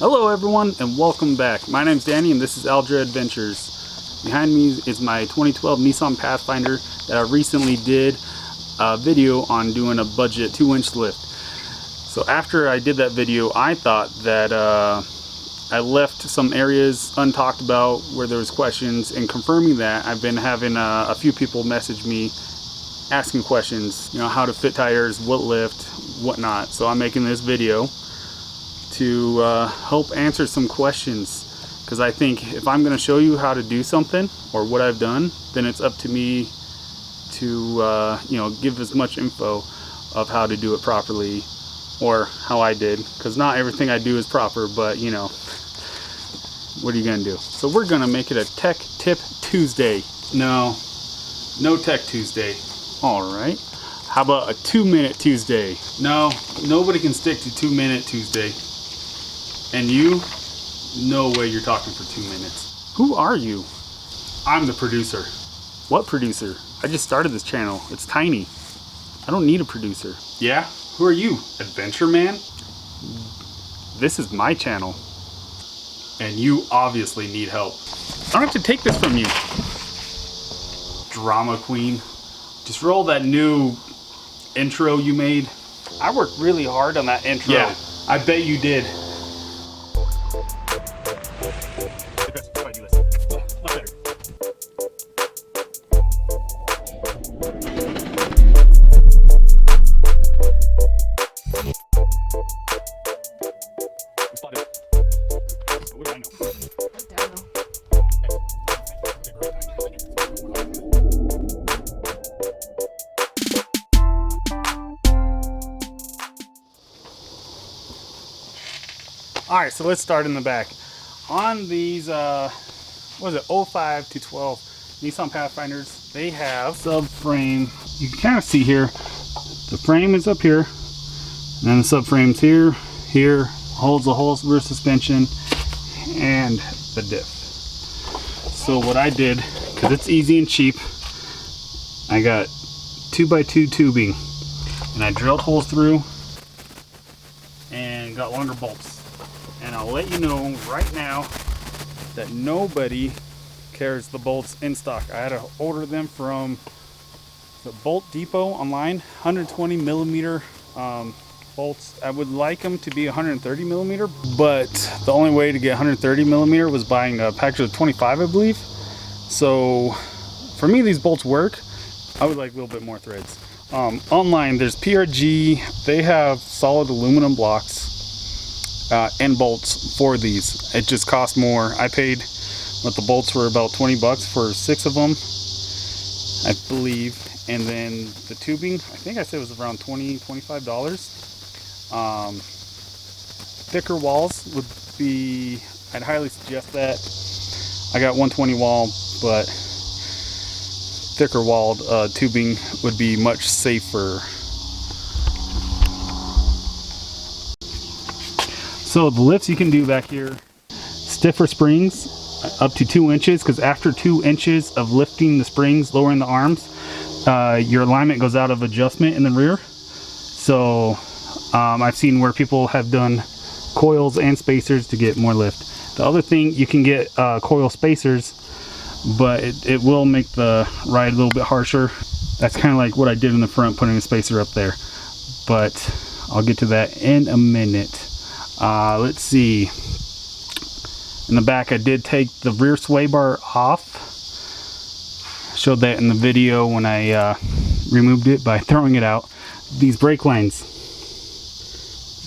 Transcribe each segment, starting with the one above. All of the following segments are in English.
Hello everyone and welcome back. My name's Danny and this is Aldra Adventures. Behind me is my 2012 Nissan Pathfinder that I recently did a video on doing a budget 2-inch lift. So after I did that video, I thought that I left some areas untalked about where there was questions, and confirming that, I've been having a few people message me asking questions, you know, how to fit tires, what lift, whatnot. So I'm making this video to help answer some questions, because I think if I'm going to show you how to do something or what I've done, then it's up to me to you know, give as much info of how to do it properly, or how I did, because not everything I do is proper, but you know, what are you gonna do? So we're gonna make it a Tech Tip Tuesday. No Tech Tuesday. All right, how about a 2-minute Tuesday? No, nobody can stick to 2-minute Tuesday. And you, no way you're talking for 2 minutes. Who are you? I'm the producer. What producer? I just started this channel. It's tiny. I don't need a producer. Yeah? Who are you? Adventure Man? This is my channel. And you obviously need help. I don't have to take this from you. Drama queen. Just roll that new intro you made. I worked really hard on that intro. Yeah, I bet you did. Alright, so let's start in the back. On these, what is it, 05 to 12 Nissan Pathfinders, they have subframe. You can kind of see here, the frame is up here, and then the subframe's here, holds the whole rear suspension, and the diff. So what I did, because it's easy and cheap, I got 2x2 tubing, and I drilled holes through, and got longer bolts. And I'll let you know right now that nobody carries the bolts in stock. I had to order them from the Bolt Depot online, 120 millimeter bolts. I would like them to be 130 millimeter, but the only way to get 130 millimeter was buying a package of 25, I believe. So for me, these bolts work. I would like a little bit more threads. Online, there's PRG. They have solid aluminum blocks and bolts for these. It just costs more. I paid what the bolts were about 20 bucks for 6 of them, I believe, and then the tubing, I think I said it was around $25. Thicker walls would be, I'd highly suggest that. I got 120 wall, but thicker walled tubing would be much safer. So the lifts you can do back here, stiffer springs up to 2 inches, because after 2 inches of lifting the springs, lowering the arms, your alignment goes out of adjustment in the rear. So I've seen where people have done coils and spacers to get more lift. The other thing, you can get coil spacers, but it will make the ride a little bit harsher. That's kind of like what I did in the front, putting a spacer up there. But I'll get to that in a minute. Let's see. In the back, I did take the rear sway bar off. Showed that in the video when I removed it by throwing it out. These brake lines.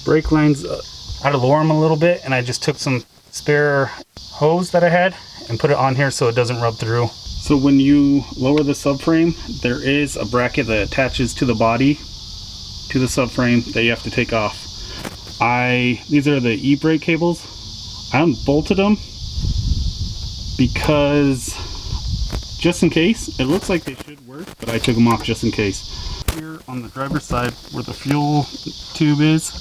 I had to lower them a little bit, and I just took some spare hose that I had and put it on here so it doesn't rub through. So when you lower the subframe, there is a bracket that attaches to the body, to the subframe, that you have to take off. These are the e-brake cables. I unbolted them because just in case, it looks like they should work, but I took them off just in case. Here on the driver's side where the fuel tube is,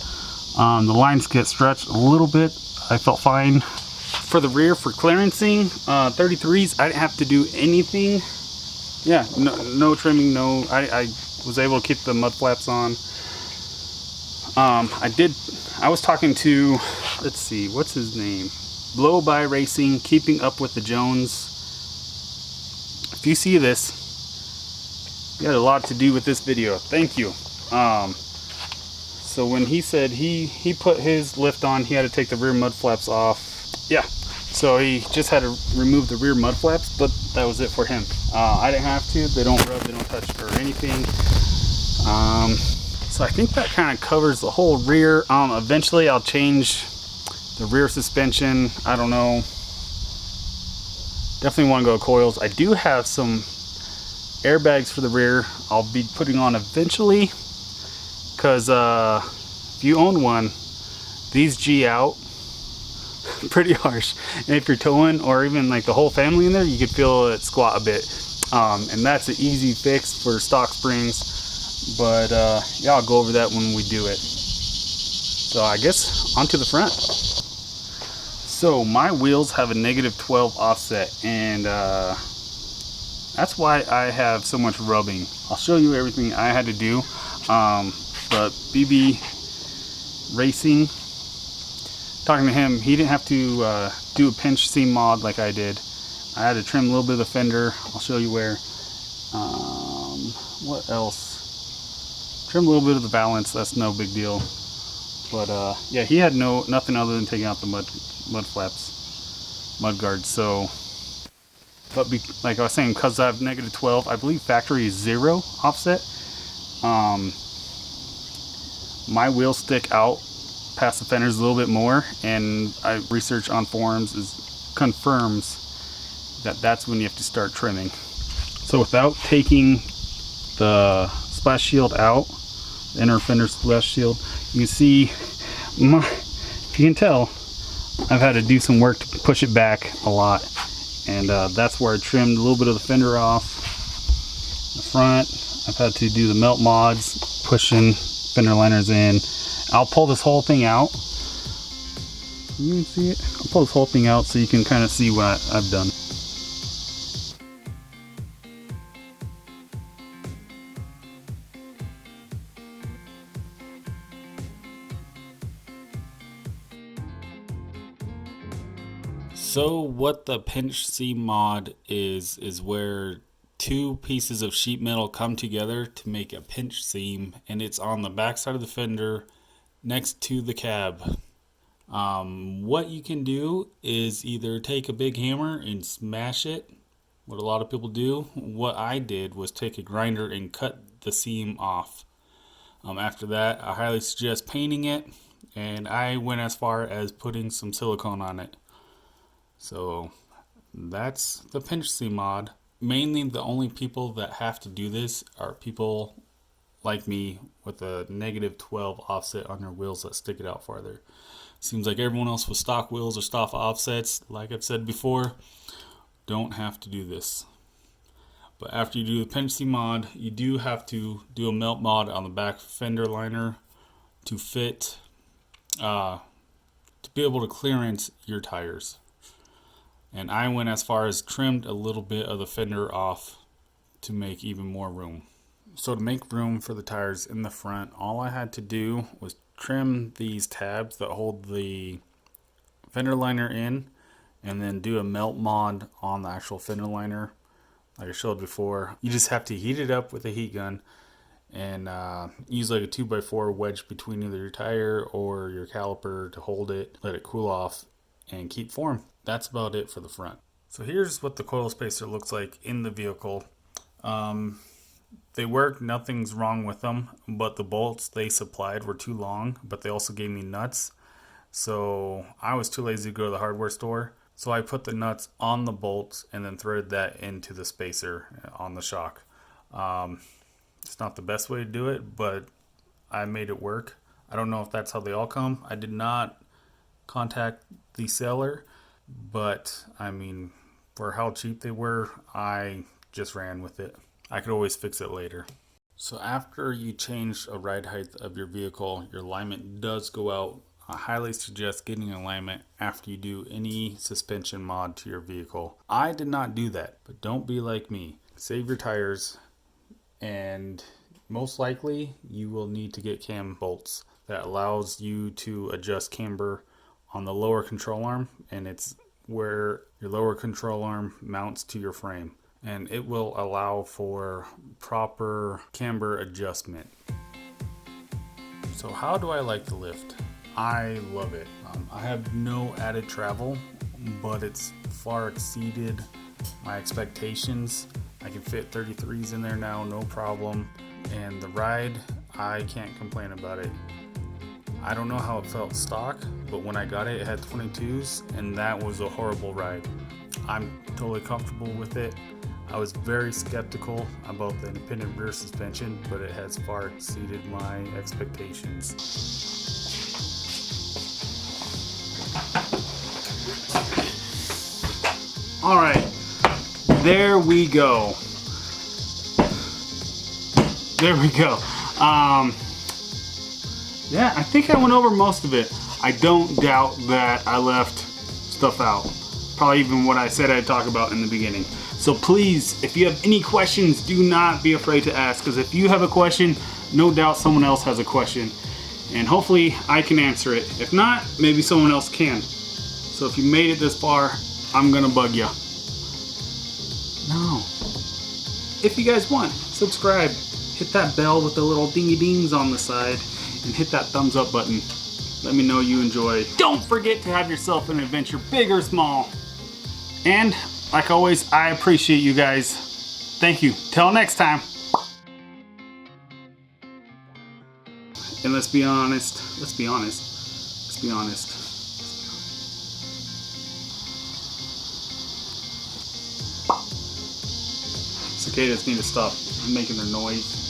the lines get stretched a little bit. I felt fine. For the rear, for clearancing, 33's, I didn't have to do anything. Yeah, no trimming, I was able to keep the mud flaps on. I was talking to let's see, what's his name? Blow By Racing, Keeping Up with the Jones. If you see this, you had a lot to do with this video. Thank you. So when he said he put his lift on, he had to take the rear mud flaps off. Yeah, so he just had to remove the rear mud flaps, but that was it for him. I didn't have to. They don't rub, they don't touch or anything. So I think that kind of covers the whole rear. Eventually I'll change the rear suspension. I don't know. Definitely want to go coils. I do have some airbags for the rear I'll be putting on eventually, because if you own one, these G out pretty harsh, and if you're towing or even like the whole family in there, you could feel it squat a bit, and that's an easy fix for stock springs, but yeah, I'll go over that when we do it. So I guess onto the front. So my wheels have a -12 offset, and that's why I have so much rubbing. I'll show you everything I had to do. But BB Racing, talking to him, he didn't have to do a pinch seam mod like I did. I had to trim a little bit of the fender. I'll show you where. What else? Trim a little bit of the balance. That's no big deal. But yeah, he had nothing other than taking out the mud flaps, mud guards. So, but like I was saying, because I have -12, I believe factory is 0 offset. My wheels stick out past the fenders a little bit more, and I research on forums confirms that that's when you have to start trimming. So without taking the splash shield out, the inner fender splash shield, you can see if you can tell, I've had to do some work to push it back a lot, and that's where I trimmed a little bit of the fender off. The front, I've had to do the melt mods, pushing fender liners in. I'll pull this whole thing out. You can see it. I'll pull this whole thing out so you can kind of see what I've done. So what the pinch seam mod is where two pieces of sheet metal come together to make a pinch seam, and it's on the back side of the fender next to the cab. What you can do is either take a big hammer and smash it, what a lot of people do. What I did was take a grinder and cut the seam off. After that, I highly suggest painting it, and I went as far as putting some silicone on it. So that's the pinch seam mod. Mainly the only people that have to do this are people like me with a -12 offset on their wheels that stick it out farther. Seems like everyone else with stock wheels or stock offsets, like I've said before, don't have to do this. But after you do the pinch seam mod, you do have to do a melt mod on the back fender liner to fit, to be able to clearance your tires. And I went as far as trimmed a little bit of the fender off to make even more room. So to make room for the tires in the front, all I had to do was trim these tabs that hold the fender liner in, and then do a melt mod on the actual fender liner like I showed before. You just have to heat it up with a heat gun and use like a 2x4 wedge between either your tire or your caliper to hold it, let it cool off, and keep form. That's about it for the front. So here's what the coil spacer looks like in the vehicle. They work, nothing's wrong with them, but the bolts they supplied were too long, but they also gave me nuts. So I was too lazy to go to the hardware store. So I put the nuts on the bolts and then threaded that into the spacer on the shock. It's not the best way to do it, but I made it work. I don't know if that's how they all come. I did not contact the seller, but I mean, for how cheap they were, I just ran with it. I could always fix it later. So after you change a ride height of your vehicle, your alignment does go out. I highly suggest getting alignment after you do any suspension mod to your vehicle. I did not do that, but don't be like me. Save your tires, and most likely you will need to get cam bolts that allows you to adjust camber on the lower control arm, and it's where your lower control arm mounts to your frame, and it will allow for proper camber adjustment. So how do I like the lift? I love it. I have no added travel, but it's far exceeded my expectations. I can fit 33's in there now, no problem. And the ride, I can't complain about it. I don't know how it felt stock, but when I got it, it had 22's, and that was a horrible ride. I'm totally comfortable with it. I was very skeptical about the independent rear suspension, but it has far exceeded my expectations. All right, there we go. There we go. Yeah, I think I went over most of it. I don't doubt that I left stuff out. Probably even what I said I'd talk about in the beginning. So please, if you have any questions, do not be afraid to ask, because if you have a question, no doubt someone else has a question. And hopefully I can answer it. If not, maybe someone else can. So if you made it this far, I'm gonna bug you. No. If you guys want, subscribe. Hit that bell with the little dingy dings on the side, and hit that thumbs up button. Let me know you enjoy. Don't forget to have yourself an adventure, big or small. And like always, I appreciate you guys. Thank you. Till next time. And let's be honest. Cicadas need to stop making their noise.